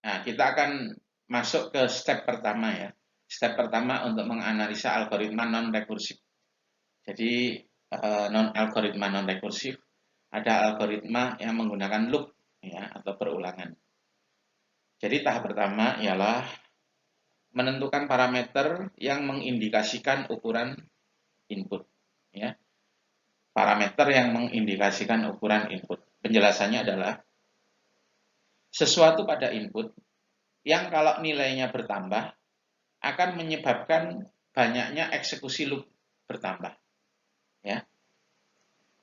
Nah, kita akan masuk ke step pertama ya. Step pertama untuk menganalisa algoritma non-rekursif. Jadi, algoritma non-rekursif, ada algoritma yang menggunakan loop ya, atau perulangan. Jadi tahap pertama ialah menentukan parameter yang mengindikasikan ukuran input. Ya. Parameter yang mengindikasikan ukuran input. Penjelasannya adalah sesuatu pada input yang kalau nilainya bertambah akan menyebabkan banyaknya eksekusi loop bertambah. Ya.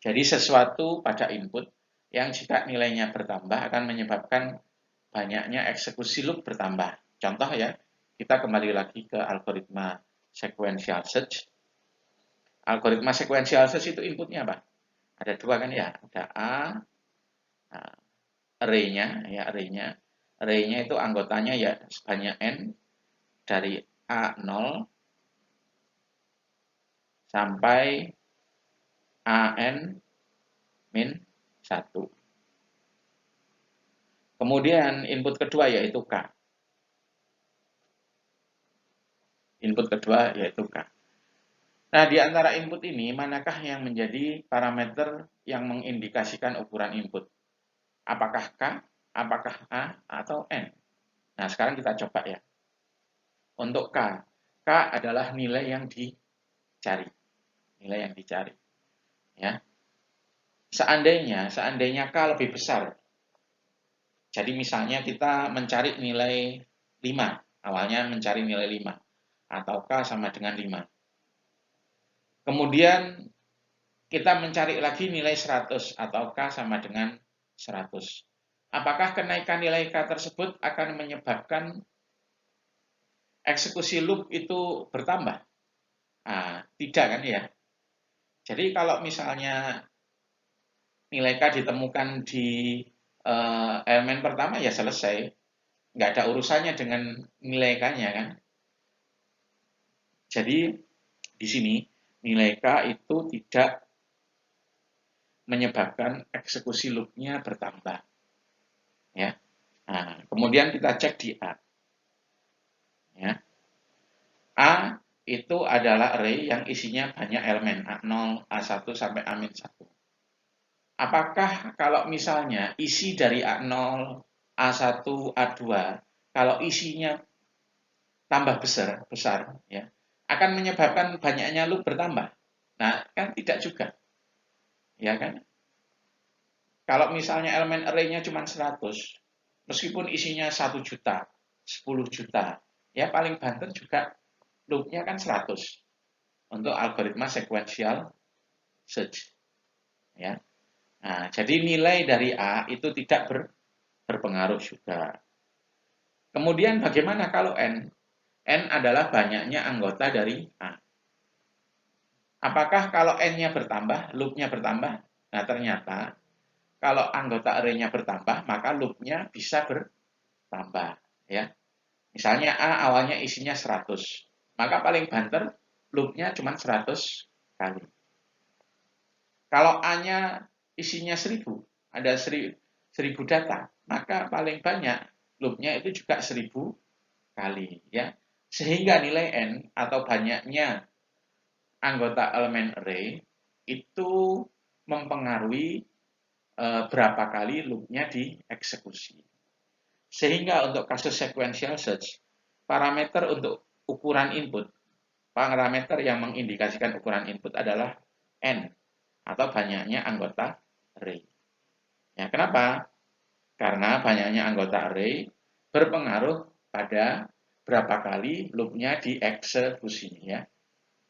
Jadi sesuatu pada input yang jika nilainya bertambah akan menyebabkan banyaknya eksekusi loop bertambah. Contoh ya, kita kembali lagi ke algoritma sequential search. Algoritma sequential search itu inputnya apa? Ada dua kan ya, ada A, array-nya ya, array-nya itu anggotanya ya sebanyak n dari A0 sampai AN min 1. Kemudian input kedua yaitu K. Input kedua yaitu K. Nah, di antara input ini, manakah yang menjadi parameter yang mengindikasikan ukuran input? Apakah K, apakah A, atau N? Nah, sekarang kita coba ya. Untuk K, K adalah nilai yang dicari. Nilai yang dicari. Ya. Seandainya K lebih besar. Jadi misalnya kita mencari nilai 5. Awalnya mencari nilai 5. Atau K sama dengan 5. Kemudian kita mencari lagi nilai 100 atau K sama dengan 100. Apakah kenaikan nilai K tersebut akan menyebabkan eksekusi loop itu bertambah? Nah, tidak kan ya? Jadi kalau misalnya nilai K ditemukan di elemen pertama ya selesai. Nggak ada urusannya dengan nilai K-nya kan. Jadi di sini nilai K itu tidak menyebabkan eksekusi loop-nya bertambah. Ya. Nah, kemudian kita cek di A. Ya. A itu adalah array yang isinya banyak elemen, A0, A1 sampai A-1. Apakah kalau misalnya isi dari A0, A1, A2, kalau isinya tambah besar ya, akan menyebabkan banyaknya loop bertambah? Nah, kan tidak juga. Ya kan? Kalau misalnya elemen array-nya cuma 100, meskipun isinya 1 juta, 10 juta, ya paling banter juga loop-nya kan 100 untuk algoritma sequential search. Ya. Nah, jadi nilai dari A itu tidak berpengaruh juga. Kemudian bagaimana kalau N? N adalah banyaknya anggota dari A. Apakah kalau N-nya bertambah, loop-nya bertambah? Nah, ternyata kalau anggota array-nya bertambah, maka loop-nya bisa bertambah. Ya. Misalnya A awalnya isinya 100, maka paling banter loop-nya cuma 100 kali. Kalau A-nya isinya 1000, ada 1000 data, maka paling banyak loop-nya itu juga 1000 kali. Ya. Sehingga nilai N atau banyaknya anggota elemen array itu mempengaruhi berapa kali loop-nya dieksekusi. Sehingga untuk kasus sequential search, parameter untuk ukuran input, parameter yang mengindikasikan ukuran input adalah N, atau banyaknya anggota array. Ya, kenapa? Karena banyaknya anggota array berpengaruh pada berapa kali loop-nya dieksekusi. Ya.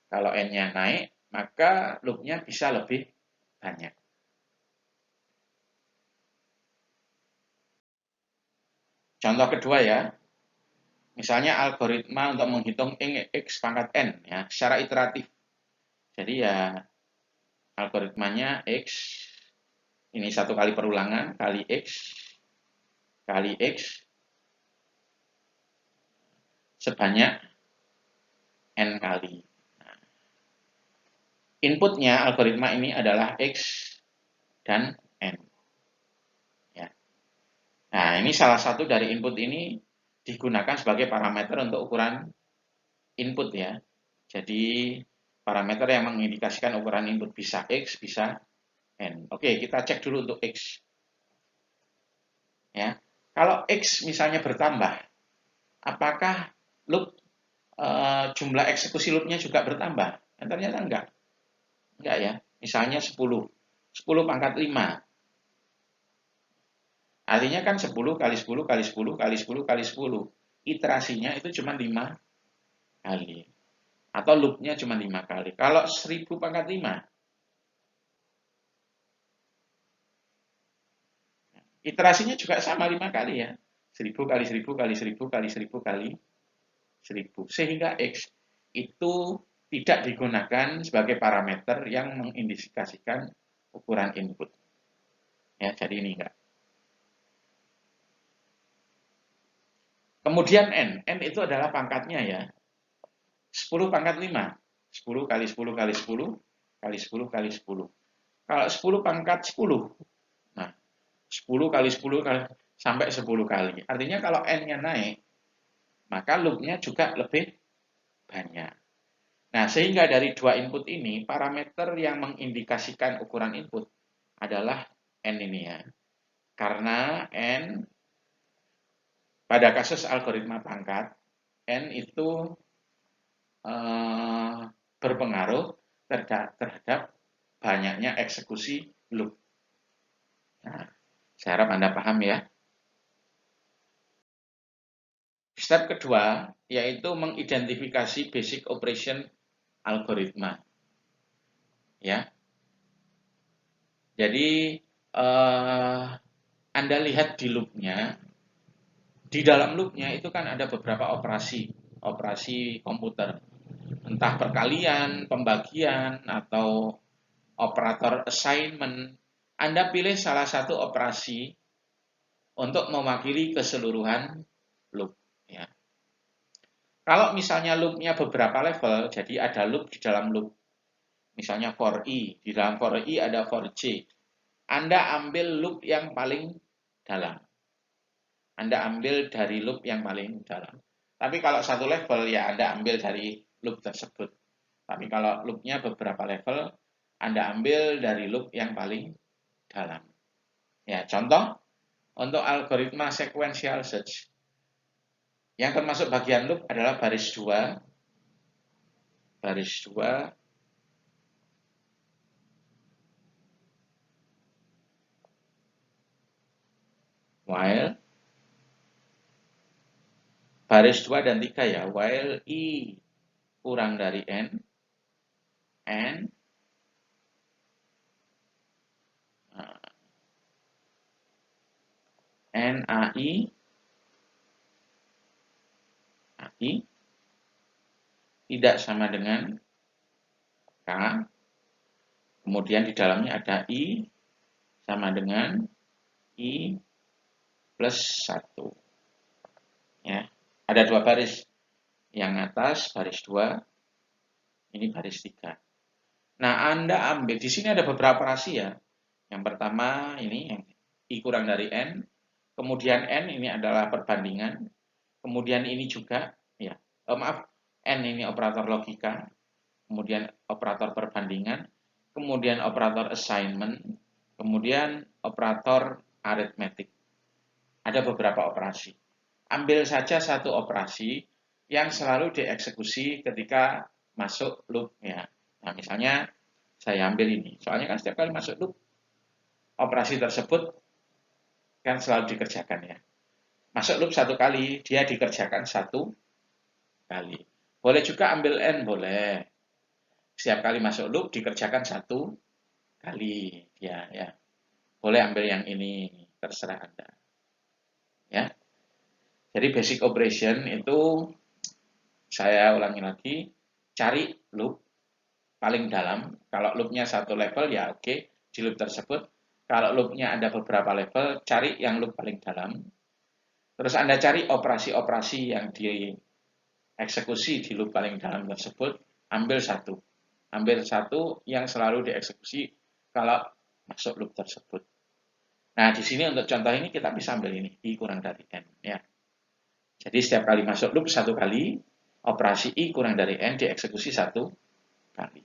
Kalau N-nya naik, maka loop-nya bisa lebih banyak. Contoh kedua ya, misalnya algoritma untuk menghitung x pangkat n ya, secara iteratif. Jadi ya algoritmanya x, ini satu kali perulangan, kali x sebanyak n kali. Inputnya algoritma ini adalah x dan n. Ya. Nah, ini salah satu dari input ini digunakan sebagai parameter untuk ukuran input ya. Jadi parameter yang mengindikasikan ukuran input bisa X, bisa N. Oke, kita cek dulu untuk X. Ya. Kalau X misalnya bertambah, apakah loop jumlah eksekusi loopnya juga bertambah? Dan ternyata enggak. Enggak ya. Misalnya 10. 10 pangkat 5. Artinya kan 10 kali 10 kali 10 kali 10 kali 10. Iterasinya itu cuma 5 kali. Atau loopnya cuma 5 kali. Kalau 1000 pangkat 5, iterasinya juga sama 5 kali ya. 1000 kali 1000 kali 1000 kali 1000 kali 1000. Sehingga X itu tidak digunakan sebagai parameter yang mengindikasikan ukuran input. Ya, jadi ini enggak. Kemudian N. N itu adalah pangkatnya ya. 10 pangkat 5. 10 kali 10 kali 10 kali 10 kali 10. Kalau 10 pangkat 10, nah 10 kali 10 kali, sampai 10 kali. Artinya kalau N-nya naik, maka loop-nya juga lebih banyak. Nah, sehingga dari dua input ini, parameter yang mengindikasikan ukuran input adalah N ini ya. Karena N, pada kasus algoritma pangkat, N itu berpengaruh terhadap banyaknya eksekusi loop. Nah, saya harap Anda paham ya. Step kedua, yaitu mengidentifikasi basic operation algoritma. Ya. Jadi, Anda lihat di loop-nya, di dalam loop-nya itu kan ada beberapa operasi komputer. Entah perkalian, pembagian, atau operator assignment. Anda pilih salah satu operasi untuk mewakili keseluruhan loop. Ya. Kalau misalnya loop-nya beberapa level, jadi ada loop di dalam loop. Misalnya for i, di dalam for i ada for j. Anda ambil loop yang paling dalam. Anda ambil dari loop yang paling dalam. Tapi kalau satu level, ya Anda ambil dari loop tersebut. Tapi kalau loopnya beberapa level, Anda ambil dari loop yang paling dalam. Ya, contoh, untuk algoritma sequential search, yang termasuk bagian loop adalah baris 2, while, baris 2 dan 3 ya, while i kurang dari n, NAI tidak sama dengan K, kemudian di dalamnya ada I sama dengan I plus 1. Ya, ada dua baris, yang atas baris 2, ini baris 3. Nah, Anda ambil, di sini ada beberapa operasi ya. Yang pertama ini yang I kurang dari N, kemudian N ini adalah perbandingan, kemudian ini juga, ya, N ini operator logika, kemudian operator perbandingan, kemudian operator assignment, kemudian operator aritmetik. Ada beberapa operasi. Ambil saja satu operasi yang selalu dieksekusi ketika masuk loop ya. Nah, misalnya saya ambil ini. Soalnya kan setiap kali masuk loop, operasi tersebut kan selalu dikerjakan ya. Masuk loop satu kali, dia dikerjakan satu kali. Boleh juga ambil N, boleh. Setiap kali masuk loop dikerjakan satu kali. Ya. Boleh ambil yang ini, terserah Anda. Ya. Jadi basic operation itu, saya ulangi lagi, cari loop paling dalam. Kalau loopnya satu level ya oke, di loop tersebut. Kalau loopnya ada beberapa level, cari yang loop paling dalam. Terus Anda cari operasi-operasi yang dieksekusi di loop paling dalam tersebut, ambil satu. Ambil satu yang selalu dieksekusi kalau masuk loop tersebut. Nah, di sini untuk contoh ini kita bisa ambil ini, I kurang dari N. Ya. Jadi setiap kali masuk loop satu kali, operasi I kurang dari N dieksekusi satu kali.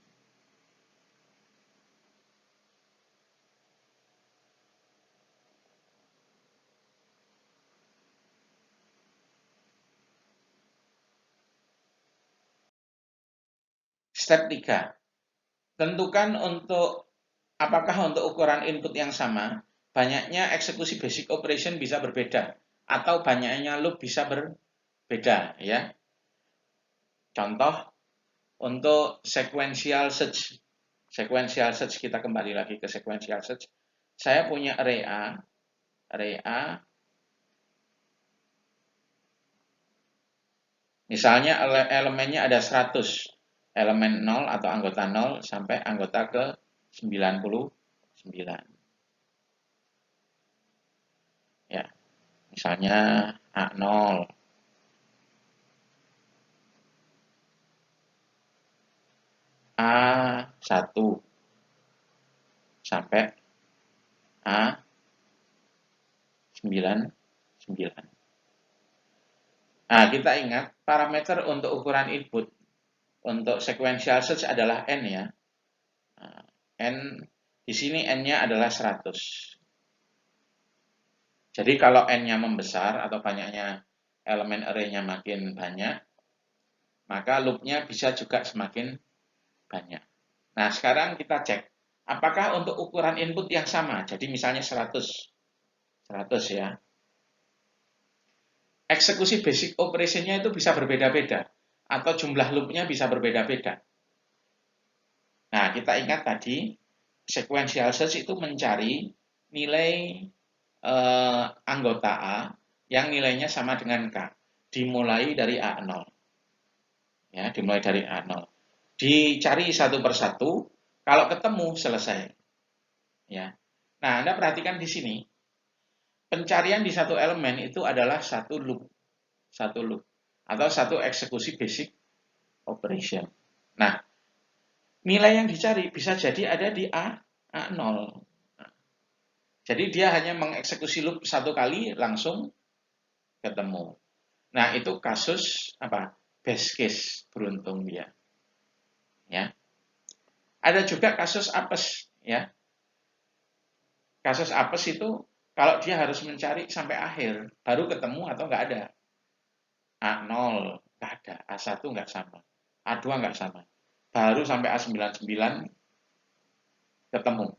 Step 3. Tentukan apakah untuk ukuran input yang sama, banyaknya eksekusi basic operation bisa berbeda, atau banyaknya loop bisa berbeda. Ya. Contoh, untuk sequential search. Sequential search, kita kembali lagi ke sequential search. Saya punya array A, misalnya elemennya ada 100, elemen 0 atau anggota 0 sampai anggota ke 99. Ya, misalnya A0, A1 sampai A99. Nah, kita ingat parameter untuk ukuran input untuk sequential search adalah N ya. Nah, N di sini N-nya adalah 100. Jadi kalau N-nya membesar atau banyaknya elemen array-nya makin banyak, maka loop-nya bisa juga semakin banyak. Nah, sekarang kita cek apakah untuk ukuran input yang sama. Jadi misalnya 100 ya. Eksekusi basic operation-nya itu bisa berbeda-beda atau jumlah loop-nya bisa berbeda-beda. Nah, kita ingat tadi sequential search itu mencari nilai anggota A yang nilainya sama dengan K, dimulai dari A0. Ya, dimulai dari A0. Dicari satu persatu, kalau ketemu selesai. Ya. Nah, Anda perhatikan di sini, pencarian di satu elemen itu adalah satu loop atau satu eksekusi basic operation. Nah, nilai yang dicari bisa jadi ada di A0. Jadi dia hanya mengeksekusi loop satu kali langsung ketemu. Nah, itu kasus apa? Best case beruntung dia. Ya. Ada juga kasus apes ya. Kasus apes itu kalau dia harus mencari sampai akhir baru ketemu atau nggak ada. A0 nggak ada, A1 nggak sama, A2 nggak sama. Baru sampai A99 ketemu.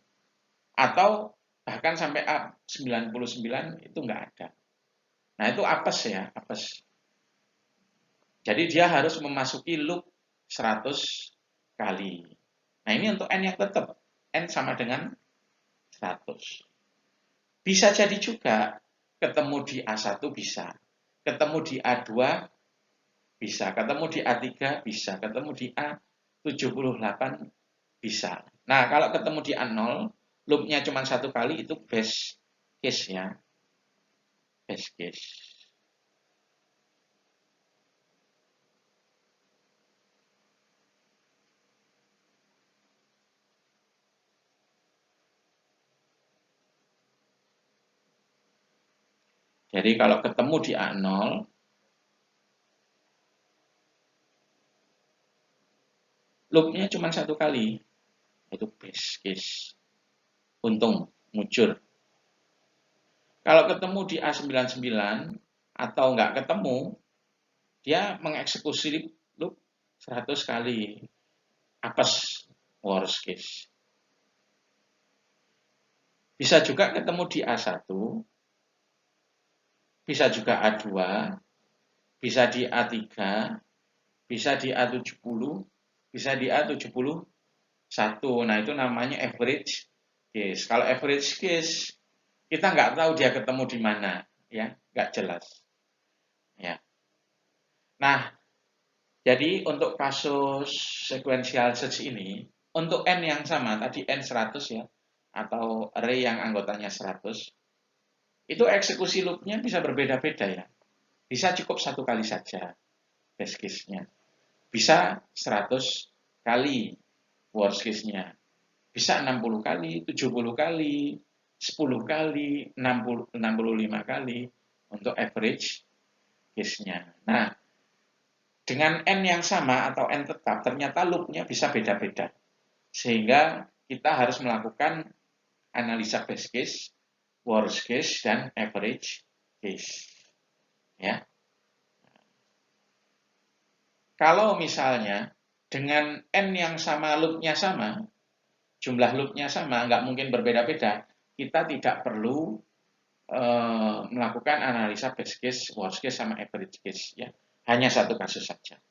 Atau bahkan sampai A99 itu nggak ada. Nah, itu apes ya, apes. Jadi dia harus memasuki loop 100 kali. Nah, ini untuk N yang tetap. N sama dengan 100. Bisa jadi juga ketemu di A1 bisa. Ketemu di A2 bisa. Ketemu di A3 bisa. Ketemu di A78 bisa. Nah, kalau ketemu di A0, loopnya cuma satu kali, itu best case ya. Best case. Jadi kalau ketemu di A0, loopnya cuma satu kali. Itu best case. Untung, mujur. Kalau ketemu di A99 atau nggak ketemu, dia mengeksekusi loop 100 kali. Apes, worst case. Bisa juga ketemu di A1, bisa juga A2, bisa di A3, bisa di A70, bisa di A71. Nah, itu namanya average case. Kalau average case, kita nggak tahu dia ketemu di mana, ya, nggak jelas. Ya. Nah, jadi untuk kasus sequential search ini, untuk N yang sama, tadi N 100 ya, atau array yang anggotanya 100, itu eksekusi loop-nya bisa berbeda-beda ya. Bisa cukup satu kali saja best case-nya. Bisa 100 kali worst case-nya. Bisa 60 kali, 70 kali, 10 kali, 65 kali untuk average case-nya. Nah, dengan N yang sama atau N tetap, ternyata loop-nya bisa beda-beda. Sehingga kita harus melakukan analisa best case, worst case, dan average case. Ya. Kalau misalnya dengan N yang sama, loop-nya sama, jumlah loop-nya sama, nggak mungkin berbeda-beda, kita tidak perlu melakukan analisa best case, worst case, sama average case. Ya. Hanya satu kasus saja.